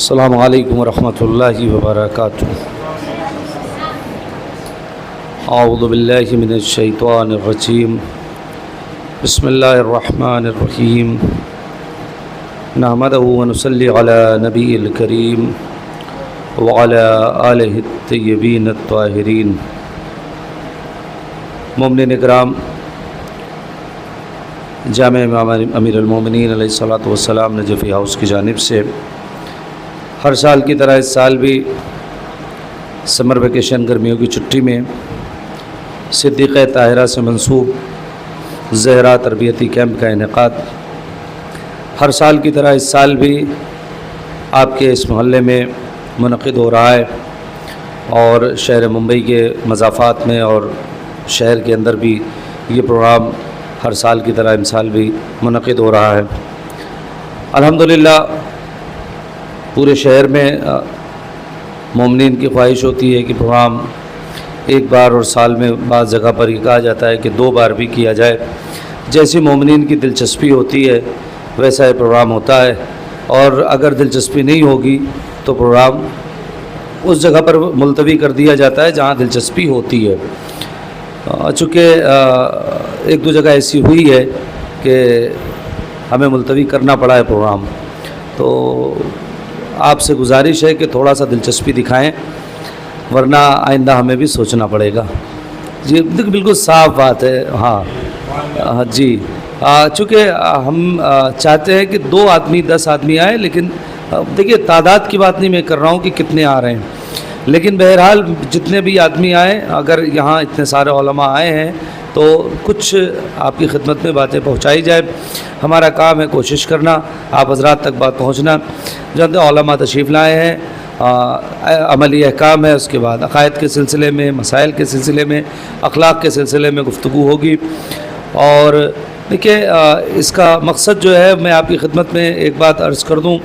السلام علیکم ورحمۃ اللہ وبرکاتہ۔ اعوذ باللہ من الشیطان الرجیم، بسم اللہ الرحمن الرحیم، نحمدہ ونصلی علی نبی الکریم وعلی آلہ الطیبین الطاہرین۔ مومنین اکرام، جامع امام امیر المومنین علیہ الصلوۃ والسلام نجفی ہاؤس کی جانب سے ہر سال کی طرح اس سال بھی سمر ویکیشن گرمیوں کی چھٹی میں صدیقہ طاہرہ سے منسوب زہرا تربیتی کیمپ کا انعقاد ہر سال کی طرح اس سال بھی آپ کے اس محلے میں منعقد ہو رہا ہے، اور شہر ممبئی کے مضافات میں اور شہر کے اندر بھی یہ پروگرام ہر سال کی طرح اس سال بھی منعقد ہو رہا ہے۔ الحمدللہ پورے شہر میں مومنین کی خواہش ہوتی ہے کہ پروگرام ایک بار اور سال میں بعض جگہ پر یہ کہا جاتا ہے کہ 2 بار بھی کیا جائے۔ جیسی مومنین کی دلچسپی ہوتی ہے ویسا یہ پروگرام ہوتا ہے، اور اگر دلچسپی نہیں ہوگی تو پروگرام اس جگہ پر ملتوی کر دیا جاتا ہے جہاں دلچسپی ہوتی ہے۔ چونکہ 1-2 جگہ ایسی ہوئی ہے کہ ہمیں ملتوی کرنا پڑا ہے پروگرام، تو آپ سے گزارش ہے کہ تھوڑا سا دلچسپی دکھائیں، ورنہ آئندہ ہمیں بھی سوچنا پڑے گا۔ جی بالکل صاف بات ہے۔ ہاں جی، چونکہ ہم چاہتے ہیں کہ 2 آدمی 10 آدمی آئیں، لیکن دیکھیے تعداد کی بات نہیں میں کر رہا ہوں کہ کتنے آ رہے ہیں، لیکن بہرحال جتنے بھی آدمی آئیں، اگر یہاں اتنے سارے علماء آئے ہیں تو کچھ آپ کی خدمت میں باتیں پہنچائی جائے۔ ہمارا کام ہے کوشش کرنا، آپ حضرات تک بات پہنچنا۔ جانتے علماء تشریف لائے ہیں، عملی احکام ہے، اس کے بعد عقائد کے سلسلے میں، مسائل کے سلسلے میں، اخلاق کے سلسلے میں گفتگو ہوگی۔ اور دیکھیے اس کا مقصد جو ہے میں آپ کی خدمت میں ایک بات عرض کر دوں،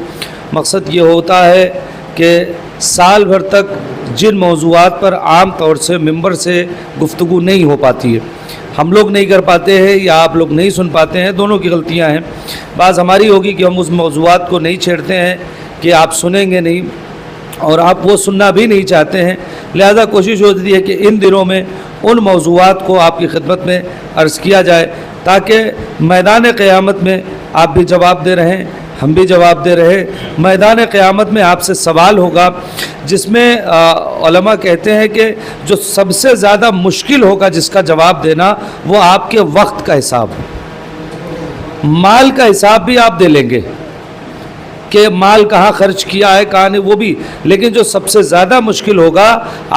مقصد یہ ہوتا ہے کہ سال بھر تک جن موضوعات پر عام طور سے ممبر سے گفتگو نہیں ہو پاتی ہے، ہم لوگ نہیں کر پاتے ہیں یا آپ لوگ نہیں سن پاتے ہیں، دونوں کی غلطیاں ہیں۔ بعض ہماری ہوگی کہ ہم اس موضوعات کو نہیں چھیڑتے ہیں کہ آپ سنیں گے نہیں، اور آپ وہ سننا بھی نہیں چاہتے ہیں، لہذا کوشش ہوتی ہے کہ ان دنوں میں ان موضوعات کو آپ کی خدمت میں عرض کیا جائے، تاکہ میدان قیامت میں آپ بھی جواب دے رہیں، ہم بھی جواب دے رہے۔ میدان قیامت میں آپ سے سوال ہوگا جس میں علماء کہتے ہیں کہ جو سب سے زیادہ مشکل ہوگا جس کا جواب دینا، وہ آپ کے وقت کا حساب ہے۔ مال کا حساب بھی آپ دے لیں گے کہ مال کہاں خرچ کیا ہے کہاں نہیں، وہ بھی، لیکن جو سب سے زیادہ مشکل ہوگا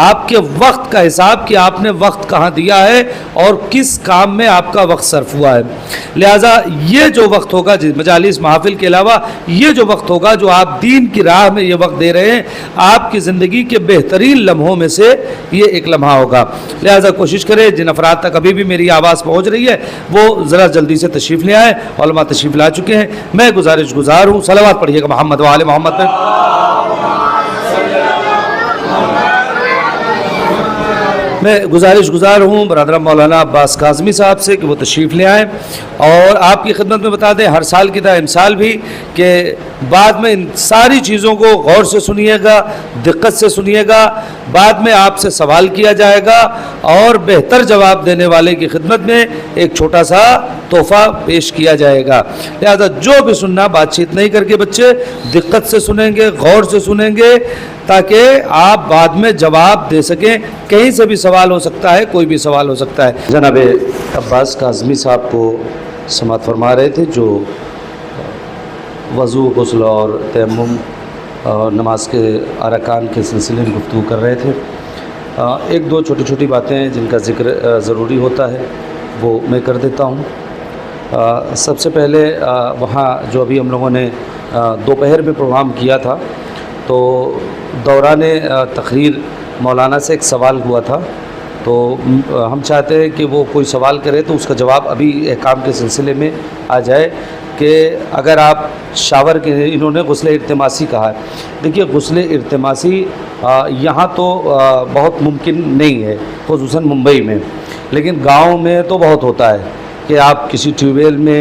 آپ کے وقت کا حساب کہ آپ نے وقت کہاں دیا ہے اور کس کام میں آپ کا وقت صرف ہوا ہے۔ لہٰذا یہ جو وقت ہوگا مجالس محافل کے علاوہ یہ جو وقت ہوگا جو آپ دین کی راہ میں یہ وقت دے رہے ہیں، آپ کی زندگی کے بہترین لمحوں میں سے یہ ایک لمحہ ہوگا۔ لہٰذا کوشش کریں جن افراد تک ابھی بھی میری آواز پہنچ رہی ہے وہ ذرا جلدی سے تشریف لے آئیں۔ علماء تشریف لا چکے ہیں، میں گزار ہوں صلوات پڑھیے گا محمد وآل محمد پہ۔ میں گزار ہوں برادر مولانا عباس کاظمی صاحب سے کہ وہ تشریف لے آئیں، اور آپ کی خدمت میں بتا دیں ہر سال کی طرح امسال بھی کہ بعد میں ان ساری چیزوں کو غور سے سنیے گا، دقت سے سنیے گا، بعد میں آپ سے سوال کیا جائے گا، اور بہتر جواب دینے والے کی خدمت میں ایک چھوٹا سا تحفہ پیش کیا جائے گا۔ لہذا جو بھی سننا بات چیت نہیں کر کے بچے دقت سے سنیں گے، غور سے سنیں گے، تاکہ آپ بعد میں جواب دے سکیں۔ کہیں سے بھی سوال ہو سکتا ہے، کوئی بھی سوال ہو سکتا ہے۔ جناب عباس کاظمی صاحب کو سماعت فرما رہے تھے جو وضو، غسل اور تیمم اور نماز کے ارکان کے سلسلے میں گفتگو کر رہے تھے۔ 1-2 چھوٹی باتیں ہیں جن کا ذکر ضروری ہوتا ہے وہ میں کر دیتا ہوں۔ سب سے پہلے وہاں جو ابھی ہم لوگوں نے دوپہر میں پروگرام کیا تھا، تو دوران تقریر مولانا سے ایک سوال ہوا تھا، تو ہم چاہتے ہیں کہ وہ کوئی سوال کرے تو اس کا جواب ابھی احکام کے سلسلے میں آ جائے، کہ اگر آپ شاور کے، انہوں نے غسل ارتماسی کہا ہے۔ دیکھیے غسل ارتماسی یہاں تو بہت ممکن نہیں ہے، خصوصاً ممبئی میں، لیکن گاؤں میں تو بہت ہوتا ہے کہ آپ کسی ٹیوب ویل میں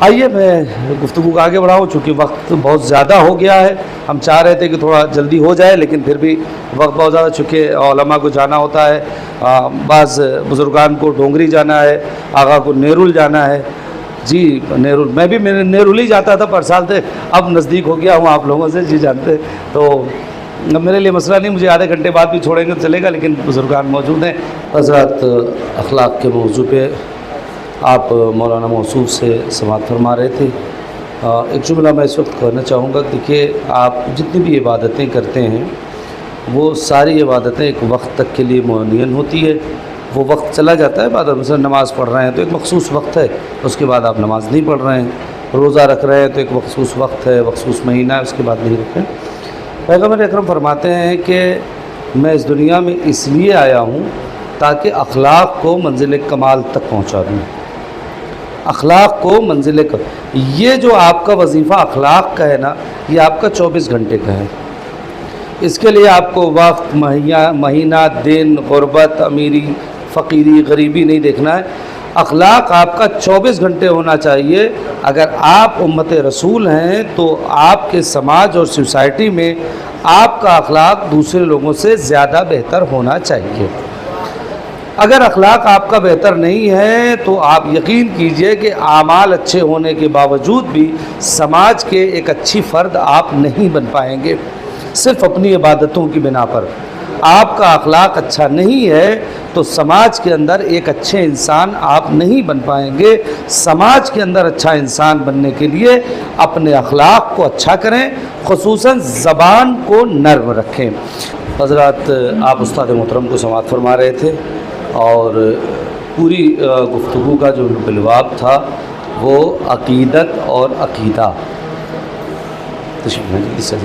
آئیے میں گفتگو کو آگے بڑھاؤں، چونکہ وقت بہت زیادہ ہو گیا ہے. ہم چاہ رہے تھے کہ تھوڑا جلدی ہو جائے، لیکن پھر بھی وقت بہت زیادہ، چونکہ علماء کو جانا ہوتا ہے، بعض بزرگان کو ڈونگری جانا ہے، آغا کو نیرول جانا ہے. جی نیرول، میں بھی نیرول ہی جاتا تھا پر سال سے، اب نزدیک ہو گیا ہوں آپ لوگوں سے. جی جانتے، تو میرے لیے مسئلہ نہیں، مجھے آدھے گھنٹے بعد بھی چھوڑیں گے تو چلے گا، لیکن بزرگان موجود ہیں. حضرات، اخلاق کے موضوع پہ آپ مولانا موصوف سے سماعت فرما رہے تھے. ایک جملہ میں اس وقت کہنا چاہوں گا. دیکھیے، آپ جتنی بھی عبادتیں کرتے ہیں وہ ساری عبادتیں ایک وقت تک کے لیے معین ہوتی ہے. وہ وقت چلا جاتا ہے، بعد مثلا نماز پڑھ رہے ہیں تو ایک مخصوص وقت ہے، اس کے بعد آپ نماز نہیں پڑھ رہے ہیں. روزہ رکھ رہے ہیں تو ایک مخصوص وقت ہے، مخصوص مہینہ ہے، اس کے بعد نہیں رکھیں. پیغمبر اکرم فرماتے ہیں کہ میں اس دنیا میں اس لیے آیا ہوں تاکہ اخلاق کو منزل کمال تک پہنچا دوں. اخلاق کو منزل یہ جو آپ کا وظیفہ اخلاق کا ہے نا، یہ آپ کا 24 گھنٹے کا ہے. اس کے لیے آپ کو وقت، مہینہ، دن، غربت، امیری، فقیری، غریبی نہیں دیکھنا ہے. اخلاق آپ کا 24 گھنٹے ہونا چاہیے. اگر آپ امت رسول ہیں تو آپ کے سماج اور سوسائٹی میں آپ کا اخلاق دوسرے لوگوں سے زیادہ بہتر ہونا چاہیے. اگر اخلاق آپ کا بہتر نہیں ہے تو آپ یقین کیجئے کہ اعمال اچھے ہونے کے باوجود بھی سماج کے ایک اچھی فرد آپ نہیں بن پائیں گے. صرف اپنی عبادتوں کی بنا پر آپ کا اخلاق اچھا نہیں ہے تو سماج کے اندر ایک اچھے انسان آپ نہیں بن پائیں گے. سماج کے اندر اچھا انسان بننے کے لیے اپنے اخلاق کو اچھا کریں، خصوصاً زبان کو نرم رکھیں. حضرات، آپ استاد محترم کو سماعت فرما رہے تھے اور پوری گفتگو کا جو بلواب تھا وہ عقیدت اور عقیدہ. جلدی سے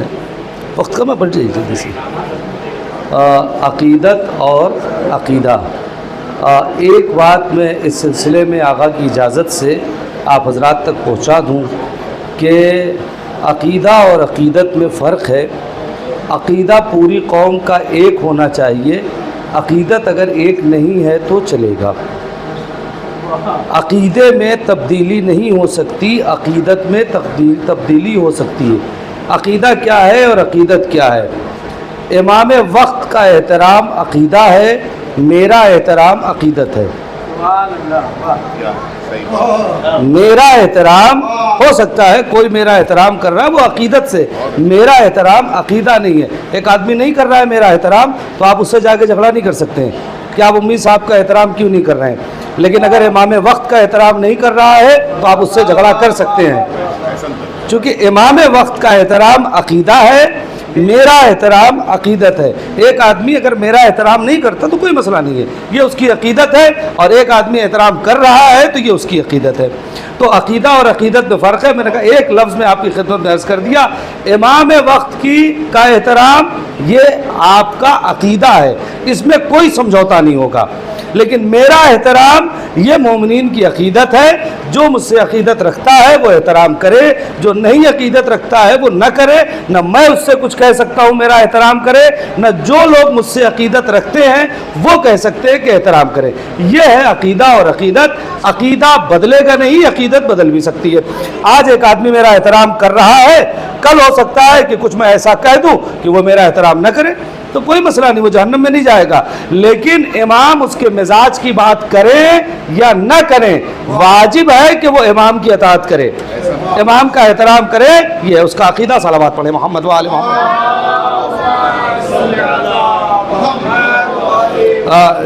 وقت کم ہے، بڑھ جائیے جلدی سے. عقیدت اور عقیدہ. ایک بات میں اس سلسلے میں آقا کی اجازت سے آپ حضرات تک پہنچا دوں کہ عقیدہ اور عقیدت میں فرق ہے. عقیدہ پوری قوم کا ایک ہونا چاہیے، عقیدت اگر ایک نہیں ہے تو چلے گا. عقیدے میں تبدیلی نہیں ہو سکتی، عقیدت میں تبدیلی ہو سکتی ہے. عقیدہ کیا ہے اور عقیدت کیا ہے؟ امام وقت کا احترام عقیدہ ہے، میرا احترام عقیدت ہے. میرا احترام ہو سکتا ہے کوئی میرا احترام کر رہا ہے وہ عقیدت سے، میرا احترام عقیدہ نہیں ہے. ایک آدمی نہیں کر رہا ہے میرا احترام تو آپ اس سے جا کے جھگڑا نہیں کر سکتے ہیں کہ آپ امی صاحب کا احترام کیوں نہیں کر رہے ہیں. لیکن اگر امام وقت کا احترام نہیں کر رہا ہے تو آپ اس سے جھگڑا کر سکتے ہیں، چونکہ امام وقت کا احترام عقیدہ ہے، میرا احترام عقیدت ہے. ایک آدمی اگر میرا احترام نہیں کرتا تو کوئی مسئلہ نہیں ہے، یہ اس کی عقیدت ہے، اور ایک آدمی احترام کر رہا ہے تو یہ اس کی عقیدت ہے. تو عقیدہ اور عقیدت میں فرق ہے. میں نے کہا ایک لفظ میں آپ کی خدمت میں عرض کر دیا، امام وقت کا احترام یہ آپ کا عقیدہ ہے، اس میں کوئی سمجھوتا نہیں ہوگا. لیکن میرا احترام یہ مومنین کی عقیدت ہے. جو مجھ سے عقیدت رکھتا ہے وہ احترام کرے، جو نہیں عقیدت رکھتا ہے وہ نہ کرے. نہ میں اس سے کچھ کہہ سکتا ہوں میرا احترام کرے، نہ جو لوگ مجھ سے عقیدت رکھتے ہیں وہ کہہ سکتے ہیں کہ احترام کرے. یہ ہے عقیدہ اور عقیدت. عقیدہ بدلے گا نہیں، عقیدت بدل بھی سکتی ہے. آج ایک آدمی میرا احترام کر رہا ہے، کل ہو سکتا ہے کہ کچھ میں ایسا کہہ دوں کہ وہ میرا احترام نہ کرے، تو کوئی مسئلہ نہیں، وہ جہنم میں نہیں جائے گا. لیکن امام اس کے مزاج کی بات کریں یا نہ کریں، واجب ہے کہ وہ امام کی اطاعت کرے، امام کا احترام کرے. یہ ہے اس کا عقیدہ. صلوات پڑھیں محمد وآل محمد.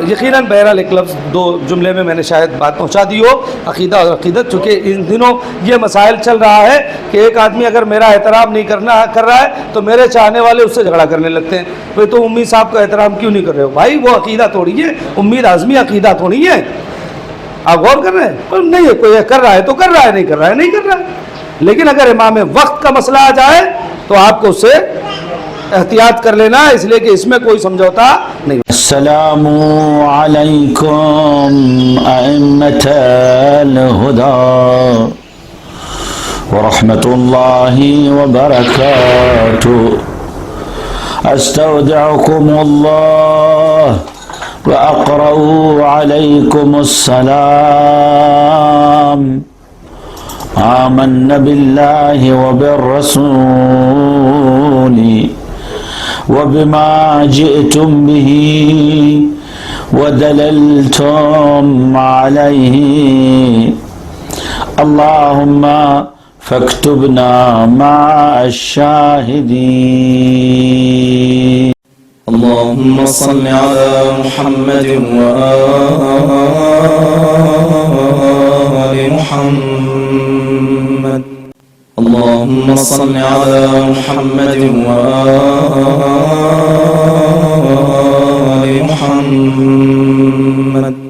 یقیناً بہرحال ایک لفظ دو جملے میں نے شاید بات پہنچا دی ہو. عقیدہ اور عقیدت، چونکہ ان دنوں یہ مسائل چل رہا ہے کہ ایک آدمی اگر میرا احترام نہیں کر رہا ہے تو میرے چاہنے والے اس سے جھگڑا کرنے لگتے ہیں. بھائی تو امی صاحب کا احترام کیوں نہیں کر رہے ہو؟ بھائی وہ عقیدہ تھوڑی ہے، امید اعظمی عقیدہ تھوڑی ہے. آپ غور کر رہے ہیں؟ پر نہیں ہے، کوئی کر رہا ہے تو کر رہا ہے، نہیں کر رہا ہے نہیں کر رہا ہے. لیکن اگر امام وقت کا مسئلہ آ جائے تو آپ کو اس سے احتیاط کر لینا، اس لیے کہ اس میں کوئی سمجھوتا نہیں. السلام علیکم ائمۃ الہدی ورحمۃ اللہ وبرکاتہ. استودعکم اللہ واقرأ علیکم السلام. آمنا بالله وبالرسول وبما جئتم به ودللتم عليه اللهم فاكتبنا مع الشاهدين. اللهم صل على محمد وآل محمد. اللهم صل على محمد وآل محمد.